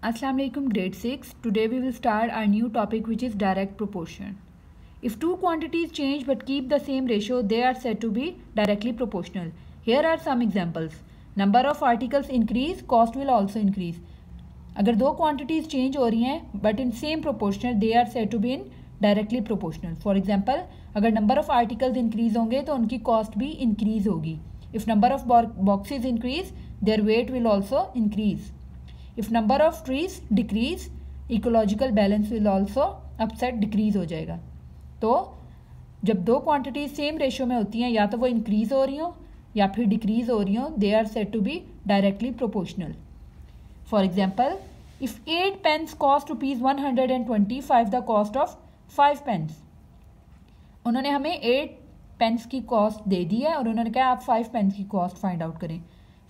Assalamu alaikum grade 6. Today we will start our new topic which is direct proportion. If two quantities change but keep the same ratio, they are said to be directly proportional. Here are some examples. Number of articles increase, cost will also increase. अगर दो quantities change हो रही हैं but in same proportion, they are said to be in directly proportional. For example, अगर number of articles increase होंगे तो उनकी cost भी increase होगी. If number of boxes increase, their weight will also increase. If number of trees decrease, ecological balance will also upset decrease हो जाएगा. तो जब दो क्वांटिटी सेम रेशियो में होती हैं या तो वो इंक्रीज हो रही हो या फिर डिक्रीज हो रही हो, they are said to be directly proportional. For example, if 8 pence cost ₹120, 5 the cost of 5 pence. उन्होंने हमें 8 pence की कॉस्ट दे दी है और उन्होंने कहा आप 5 pence की कॉस्ट फाइंड आउट करें.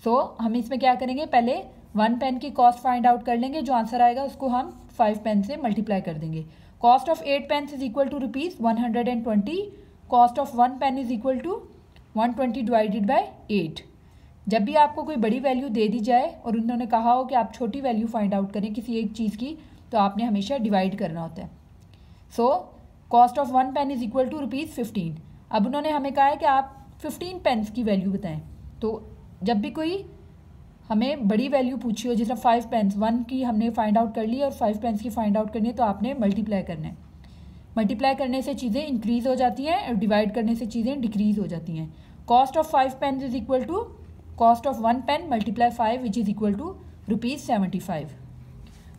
सो हम इसमें क्या करेंगे, पहले 1 pen की कॉस्ट फाइंड आउट कर लेंगे, जो आंसर आएगा उसको हम 5 pence से मल्टीप्लाई कर देंगे. Cost of 8 pence is equal to ₹120. Cost of 1 pen is equal to 120 divided by 8. जब भी आपको कोई बड़ी वैल्यू दे दी जाए और उन्होंने कहा हो कि आप छोटी वैल्यू फाइंड आउट करें किसी एक चीज़ की, तो आपने हमेशा डिवाइड करना होता है. So cost of 1 pen is equal to ₹15. अब उन्होंने हमें कहा है कि आप 15 pence की वैल्यू बताएं. तो जब भी कोई हमें बड़ी वैल्यू पूछी हो, जैसे 5 pence, 1 की हमने फाइंड आउट कर ली और 5 pence की फाइंड आउट करनी है, तो आपने मल्टीप्लाई करना है. मल्टीप्लाई करने से चीज़ें इंक्रीज हो जाती हैं और डिवाइड करने से चीज़ें डिक्रीज हो जाती हैं. Cost of 5 pence is equal to cost of 1 pen multiply 5 which is equal to ₹75.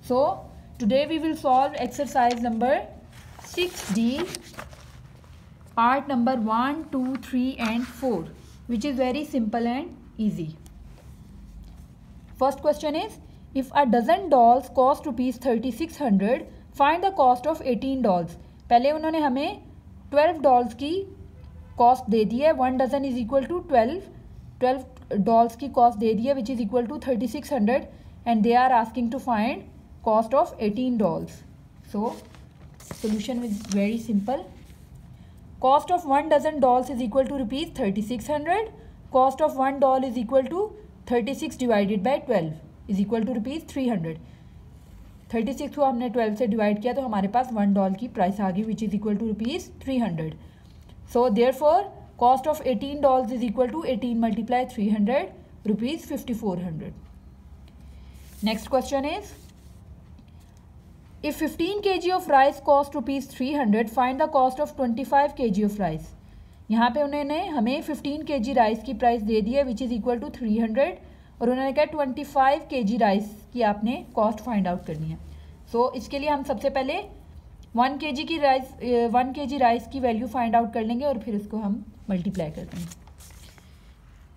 So today we will solve exercise number 6D, part number 1, 2, 3 and 4, which is very simple and easy. First question is, if a dozen dolls cost ₹3600, find the cost of 18 dolls. पहले उन्होंने हमें 12 dolls की cost दे दी है. 1 dozen is equal to 12 dolls की cost दे दी है which is equal to 3600 and they are asking to find cost of 18 dolls. So solution is very simple. Cost of 1 dozen dolls is equal to ₹3600. Cost of 1 doll is equal to 36 divided by 12 is equal to ₹300. 36 को हमने 12 से divide किया तो हमारे पास $1 की price आ गई which is equal to ₹300. So therefore cost of 18 dolls is equal to 18 multiply 300, ₹5400. Next question is, if 15 kg of rice cost ₹300, find the cost of 25 kg of rice. यहाँ पे उन्होंने हमें 15 kg राइस की price दे दी है which is equal to 300 और उन्होंने कहा 25 kg राइस की आपने कॉस्ट फाइंड आउट करनी है. सो इसके लिए हम सबसे पहले 1 kg राइस की वैल्यू फाइंड आउट कर लेंगे और फिर उसको हम मल्टीप्लाई कर देंगे.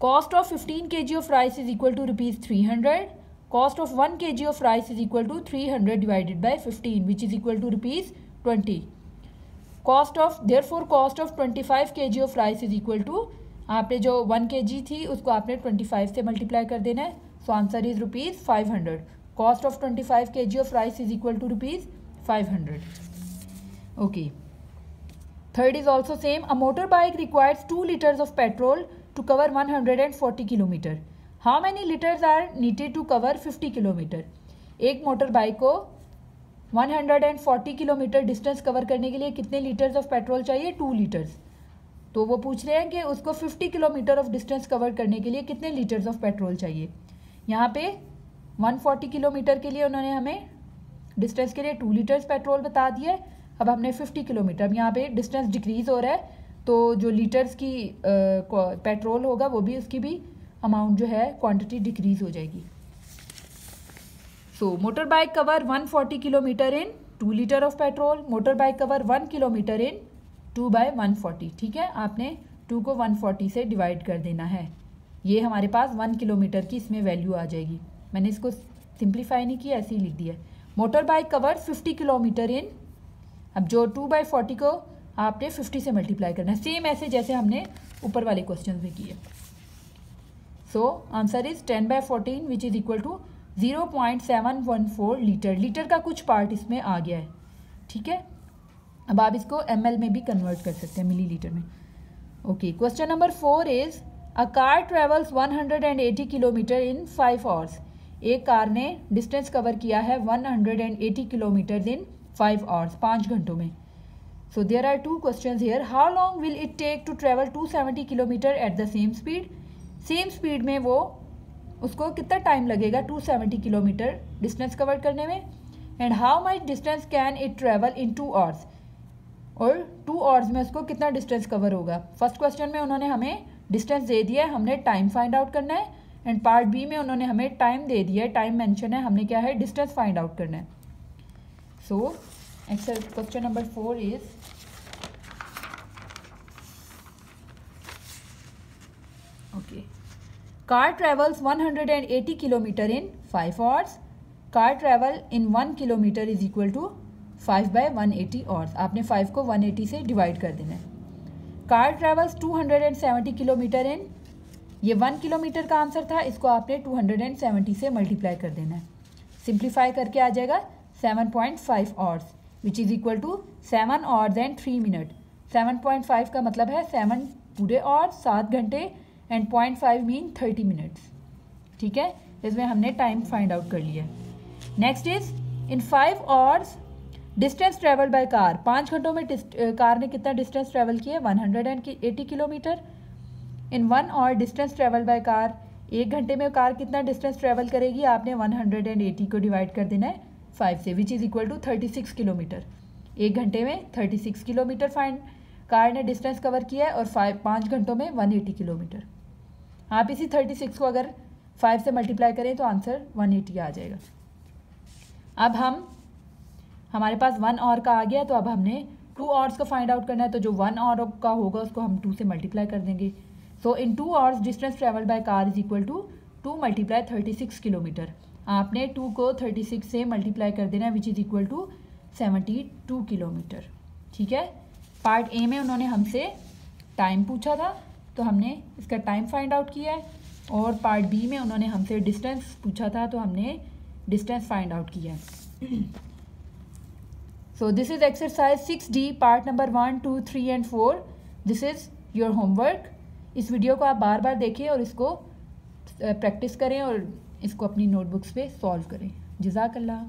Cost of 15 kg of rice is equal to ₹300. Cost of 1 kg of rice is equal to 300 divided by 15 which is equal to ₹20. Cost of 25 kg of rice is equal to, आपने जो 1 kg थी उसको आपने 25 से multiply कर देना है. So answer is ₹500. Cost of 25 kg of rice is equal to ₹500. Okay. Third is also same. A motor bike requires 2 liters of petrol to cover 140 kilometre. How many litres are needed to cover 50 kilometre. एक motor bike को 140 kilometre distance cover करने के लिए कितने litres of petrol चाहिए? 2 liters. तो वो पूछ रहे हैं कि उसको 50 किलोमीटर ऑफ डिस्टेंस कवर करने के लिए कितने लीटर्स ऑफ पेट्रोल चाहिए. यहाँ पे 140 किलोमीटर के लिए उन्होंने हमें डिस्टेंस के लिए 2 liters पेट्रोल बता दिया है. अब हमने 50 किलोमीटर, अब यहाँ पे डिस्टेंस डिक्रीज हो रहा है तो जो लीटर्स की पेट्रोल होगा वो भी उसकी भी अमाउंट जो है क्वांटिटी डिक्रीज हो जाएगी. सो motor bike cover 140 kilometre in 2 liter of petrol. Motor bike cover 1 kilometre इन 2/140. ठीक है, आपने 2 को 140 से डिवाइड कर देना है. ये हमारे पास 1 किलोमीटर की इसमें वैल्यू आ जाएगी. मैंने इसको सिंप्लीफाई नहीं किया, ऐसे ही लिख दिया. मोटर बाइक कवर 50 किलोमीटर इन, अब जो 2/40 को आपने 50 से मल्टीप्लाई करना है, सेम ऐसे जैसे हमने ऊपर वाले क्वेश्चन में किए. So answer is 10/14 which is equal to 0.714 litre. Litre का कुछ पार्ट इसमें आ गया है. ठीक है, अब आप इसको ml में भी कन्वर्ट कर सकते हैं, मिली लीटर में. Okay. Question number 4 is, a car travels 180 kilometre in 5 hours. एक कार ने डिस्टेंस कवर किया है 180 किलोमीटर इन 5 आवर्स, 5 घंटों में. So there are 2 questions here. How long will it take to travel 270 kilometres at the same speed. Same speed में वो उसको कितना टाइम लगेगा 270 किलोमीटर डिस्टेंस कवर करने में. And how much distance can it travel in 2 hours. और 2 hours में उसको कितना डिस्टेंस कवर होगा. फर्स्ट क्वेश्चन में उन्होंने हमें डिस्टेंस दे दिया है, हमने टाइम फाइंड आउट करना है. एंड पार्ट बी में उन्होंने हमें टाइम दे दिया है, टाइम मेंशन है, हमने क्या है डिस्टेंस फाइंड आउट करना है. So answer question number 4 is okay. Car travels 180 kilometre in 5 hours. Car travel in 1 kilometre is equal to 5/180 hours. आपने 5 को 180 से डिवाइड कर देना है. कार ट्रेवल्स 270 किलोमीटर इन, ये 1 किलोमीटर का आंसर था, इसको आपने 270 से मल्टीप्लाई कर देना है. सिंप्लीफाई करके आ जाएगा 7.5 hours which is equal to 7 hours and 3 minute. 7.5 का मतलब है 7 पूरे आवर्स, 7 घंटे, एंड 0.5 मीन 30 मिनट्स. ठीक है, इसमें हमने टाइम फाइंड आउट कर लिया. Next is in 5 hours distance travel by car. 5 घंटों में कार ने कितना डिस्टेंस ट्रेवल किया 180 kilometre. In 1 hour distance travel by car, 1 घंटे में कार कितना डिस्टेंस ट्रेवल करेगी. आपने 180 को डिवाइड कर देना है 5 से which is equal to 36 kilometre. 1 घंटे में 36 किलोमीटर फाइंड कार ने डिस्टेंस कवर किया है, और 5 घंटों में 180 किलोमीटर. आप इसी 36 को अगर 5 से मल्टीप्लाई करें तो आंसर 180 आ जाएगा. अब हमारे पास 1 आवर का आ गया, तो अब हमने 2 आवर्स का फाइंड आउट करना है. तो जो 1 आवर का होगा उसको हम 2 से मल्टीप्लाई कर देंगे. So in 2 hours distance travel by car is equal to 2 multiply 36 kilometre. आपने 2 को 36 से मल्टीप्लाई कर देना है which is equal to 72 kilometre. ठीक है. पार्ट ए में उन्होंने हमसे टाइम पूछा था, तो हमने इसका टाइम फाइंड आउट किया है. और पार्ट बी में उन्होंने हमसे डिस्टेंस पूछा था, तो हमने डिस्टेंस फाइंड आउट किया है. So this is exercise 6D part number 1, 2, 3 and 4. This is your homework. इस वीडियो को आप बार बार देखें और इसको प्रैक्टिस करें और इसको अपनी नोटबुक्स पे सॉल्व करें. जज़ाकल्लाह.